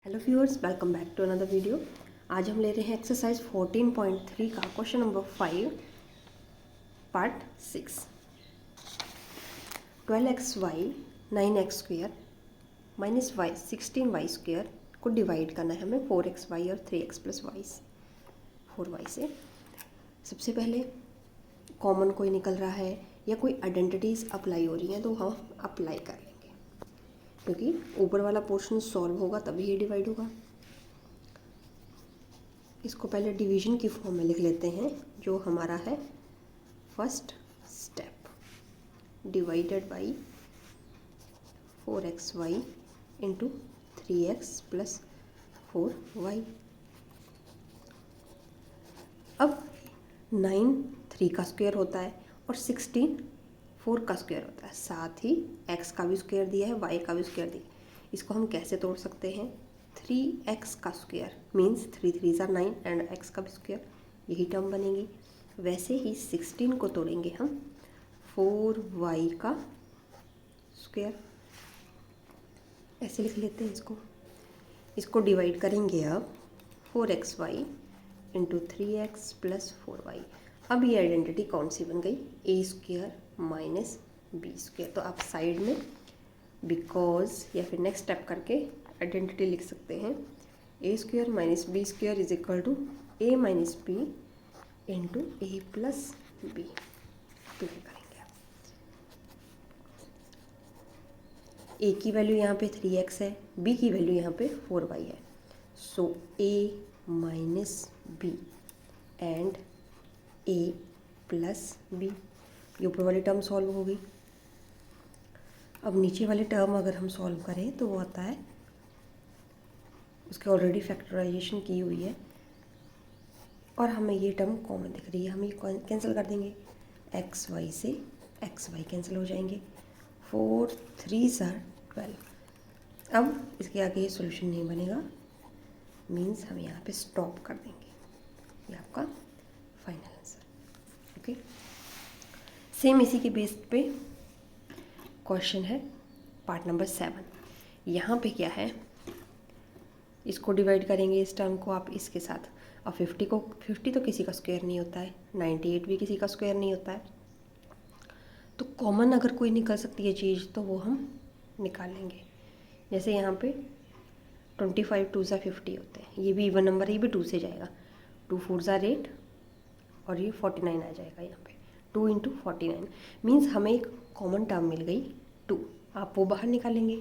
Hello viewers, welcome back to another video. आज हम ले रहे हैं एक्सरसाइज 14.3 का question number 5 part 6। 12xy 9x² minus y 16y² को डिवाइड करना है हमें 4xy और 3x+y 4y से। सबसे पहले कॉमन कोई निकल रहा है या कोई आइडेंटिटीज़ अप्लाई हो रही हैं तो हम अप्लाई कर लेंगे, क्योंकि ऊपर वाला पोर्शन सॉल्व होगा तभी ये डिवाइड होगा। इसको पहले डिवीजन की फॉर्म में लिख लेते हैं, जो हमारा है first step, divided by 4xy into 3x+4y। अब 9 3 का स्क्वायर होता है और 16 4 का स्क्वायर होता है, साथ ही x का भी स्क्वायर दिया है, y का भी स्क्वायर दिया है। इसको हम कैसे तोड़ सकते हैं? 3x का स्क्वायर मीन्स 3 3 9 एंड x का भी स्क्वायर, यही टर्म बनेगी। वैसे ही 16 को तोड़ेंगे हम 4y का स्क्वायर, ऐसे लिख लेते हैं इसको डिवाइड करेंगे अब 4xy इंटू 3x+4y। अब ये आइडेंटिटी कौन सी बन गई? a² minus b²। तो आप साइड में बिकॉज या फिर नेक्स्ट स्टेप करके आइडेंटिटी लिख सकते हैं, a² minus b² is equal to a minus b into a plus b. तो क्या करेंगे? a की वैल्यू यहाँ पे 3x है, b की वैल्यू यहाँ पे 4y है। सो a minus b and a plus b, ये ऊपर वाली टर्म सॉल्व हो गई। अब नीचे वाले टर्म अगर हम सॉल्व करें तो वो आता है, उसके ऑलरेडी फैक्टराइजेशन की हुई है और हमें ये टर्म कॉमन दिख रही है, हम ये कैंसिल कर देंगे। एक्स वाई से एक्स वाई कैंसिल हो जाएंगे, 4 3 12। अब इसके आगे ये सोल्यूशन नहीं बनेगा, मीन्स हम यहाँ पे स्टॉप कर देंगे। ये आपका फाइनल आंसर। ओके, सेम इसी के बेस पे क्वेश्चन है पार्ट नंबर 7। यहाँ पे क्या है, इसको डिवाइड करेंगे इस टर्म को आप इसके साथ। और 50 तो किसी का स्क्वायर नहीं होता है, 98 भी किसी का स्क्वायर नहीं होता है, तो कॉमन अगर कोई निकल सकती है चीज़ तो वो हम निकाल लेंगे। जैसे यहाँ पे 25 2 सा 50 होते हैं, ये भी इवन नंबर है, ये भी 2 से जाएगा, 2 4 सा 8 और ये 49 आ जाएगा। यहाँ पे 2 इंटू 49 मीन्स हमें एक कॉमन टर्म मिल गई 2, आप वो बाहर निकालेंगे।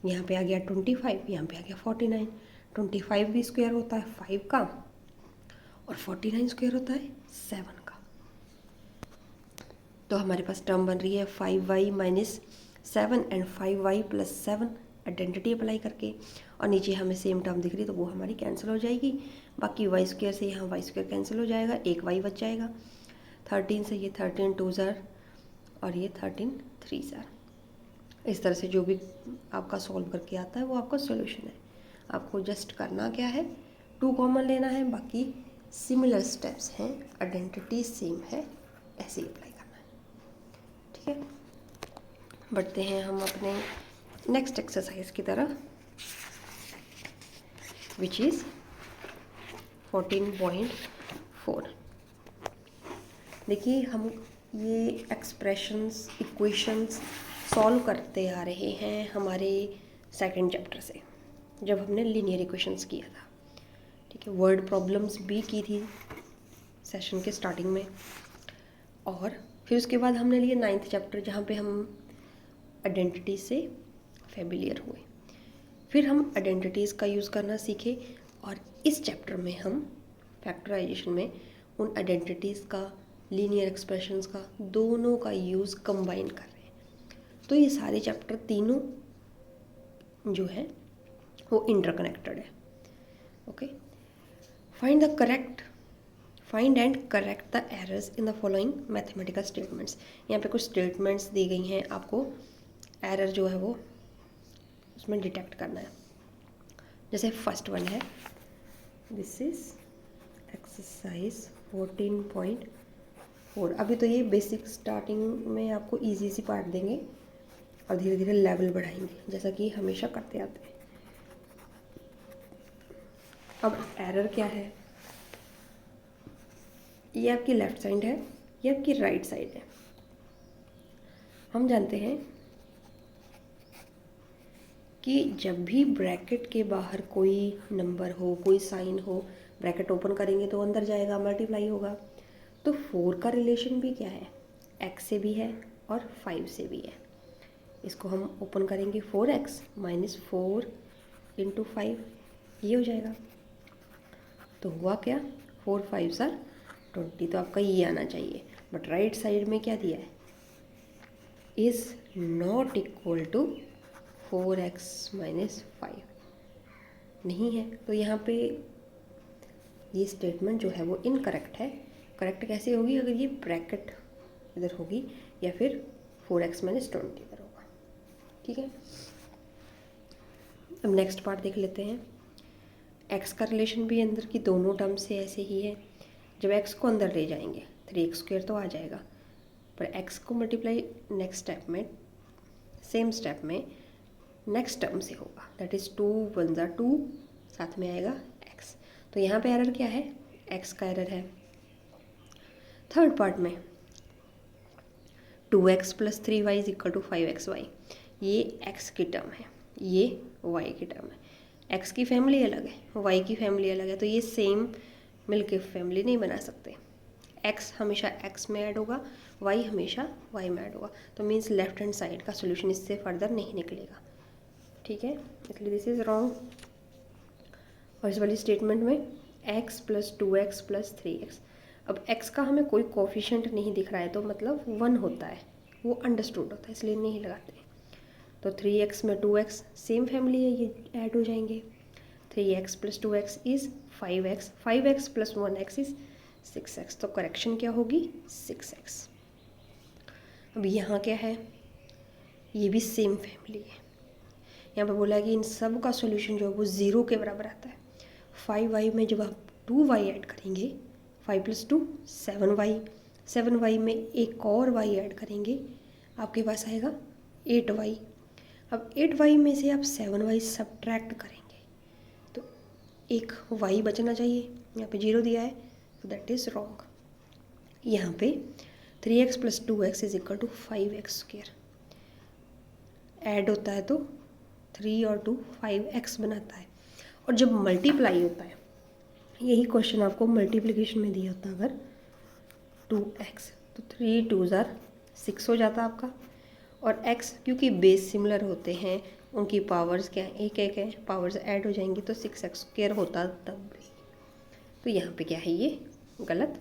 यहाँ पे आ गया 25, यहाँ पे आ गया 49। 25 भी स्क्वायर होता है 5 का और 49 स्क्वायर होता है 7 का। तो हमारे पास टर्म बन रही है 5y minus 7 and 5y plus 7 identity apply करके, और नीचे हमें सेम टर्म दिख रही है तो वो हमारी कैंसिल हो जाएगी। बाकी y² से यहाँ y² कैंसिल हो जाएगा, एक y बच जाएगा। 13 से ये 13 2 ज़ार और ये 13 3 ज़ार। इस तरह से जो भी आपका सॉल्व करके आता है वो आपका सॉल्यूशन है। आपको जस्ट करना क्या है, 2 कॉमन लेना है, बाकी सिमिलर स्टेप्स हैं, आइडेंटिटी सेम है, ऐसे ही अप्लाई करना है। ठीक है, बढ़ते हैं हम अपने नेक्स्ट एक्सरसाइज की तरफ, विच इज़ 14.4। देखिए, हम ये एक्सप्रेशंस इक्वेशंस सॉल्व करते आ रहे हैं हमारे सेकंड चैप्टर से, जब हमने लीनियर इक्वेशंस किया था। ठीक है, वर्ड प्रॉब्लम्स भी की थी सेशन के स्टार्टिंग में, और फिर उसके बाद हमने लिए 9th चैप्टर, जहाँ पे हम आइडेंटिटी से फेमिलियर हुए। फिर हम आइडेंटिटीज़ का यूज़ करना सीखे, और इस चैप्टर में हम फैक्टराइजेशन में उन आइडेंटिटीज़ का, लीनियर एक्सप्रेशंस का, दोनों का यूज़ कंबाइन कर रहे हैं। तो ये सारे चैप्टर तीनों जो है वो इंटरकनेक्टेड है। Okay, find and correct the errors in the following mathematical statements. यहाँ पे कुछ स्टेटमेंट्स दी गई हैं, आपको एरर जो है वो उसमें डिटेक्ट करना है। जैसे फर्स्ट वन है, दिस इज एक्सरसाइज 14.4। अभी तो ये बेसिक स्टार्टिंग में आपको इजी सी पार्ट देंगे और धीरे धीरे लेवल बढ़ाएंगे, जैसा कि हमेशा करते आते हैं। अब एरर क्या है, ये आपकी लेफ़्ट साइड है, ये आपकी राइट साइड है। हम जानते हैं कि जब भी ब्रैकेट के बाहर कोई नंबर हो, कोई साइन हो, ब्रैकेट ओपन करेंगे तो अंदर जाएगा, मल्टीप्लाई होगा। तो 4 का रिलेशन भी क्या है, x से भी है और 5 से भी है। इसको हम ओपन करेंगे, 4x माइनस 4 इंटू 5, ये हो जाएगा। तो हुआ क्या, 4 5 सर 20, तो आपका ये आना चाहिए। बट राइट साइड में क्या दिया है, is not equal to 4x minus 5, नहीं है। तो यहाँ पे ये स्टेटमेंट जो है वो इनकरेक्ट है। करेक्ट कैसे होगी, अगर ये ब्रैकेट इधर होगी या फिर 4x माइनस 20 इधर होगा। ठीक है, अब नेक्स्ट पार्ट देख लेते हैं। x का रिलेशन भी अंदर की दोनों टर्म से ऐसे ही है। जब x को अंदर ले जाएंगे 3x² तो आ जाएगा, पर x को मल्टीप्लाई नेक्स्ट स्टेप में, सेम स्टेप में नेक्स्ट टर्म से होगा, दैट इज़ 2 1 ज़ा 2, साथ में आएगा x। तो यहाँ पे एरर क्या है, x का एरर है। थर्ड पार्ट में 2x plus 3y is equal to 5xy, ये x की टर्म है, ये y की टर्म है। x की फैमिली अलग है, y की फैमिली अलग है, तो ये सेम मिलके फैमिली नहीं बना सकते। x हमेशा x में ऐड होगा, y हमेशा y में ऐड होगा। तो मीन्स लेफ्ट हैंड साइड का सोल्यूशन इससे फर्दर नहीं निकलेगा। ठीक है, इसलिए दिस इज़ रॉन्ग। और इस वाली स्टेटमेंट में x plus 2x plus 3x, अब x का हमें कोई कोफिशिएंट नहीं दिख रहा है, तो मतलब 1 होता है, वो अंडरस्टूड होता है, इसलिए नहीं लगाते। तो 3x में 2x सेम फैमिली है, ये ऐड हो जाएंगे। 3x plus 2x is 5x, 5x plus 1x is 6x, तो करेक्शन क्या होगी 6x। अब यहाँ क्या है, ये भी सेम फैमिली है। यहाँ पे बोला है कि इन सब का सॉल्यूशन जो है वो 0 के बराबर आता है। 5y में जब आप 2y ऐड करेंगे, 5 प्लस 2 7y, 7y में एक और y ऐड करेंगे, आपके पास आएगा 8y। अब 8y में से आप 7y सब्ट्रैक्ट करेंगे तो एक y बचना चाहिए, यहाँ पे 0 दिया है, तो दैट इज़ रॉन्ग। यहाँ पे 3x plus 2x is equal to 5x², add होता है तो 3 और 2 5x बनाता है। और जब मल्टीप्लाई होता है, यही क्वेश्चन आपको मल्टीप्लिकेशन में दिया होता है, अगर 2x तो 3 2 ज़ार 6 हो जाता आपका, और x क्योंकि बेस सिमिलर होते हैं, उनकी पावर्स क्या है, एक एक है, पावर्स ऐड हो जाएंगी तो 6x² होता तब भी। तो यहाँ पे क्या है, ये गलत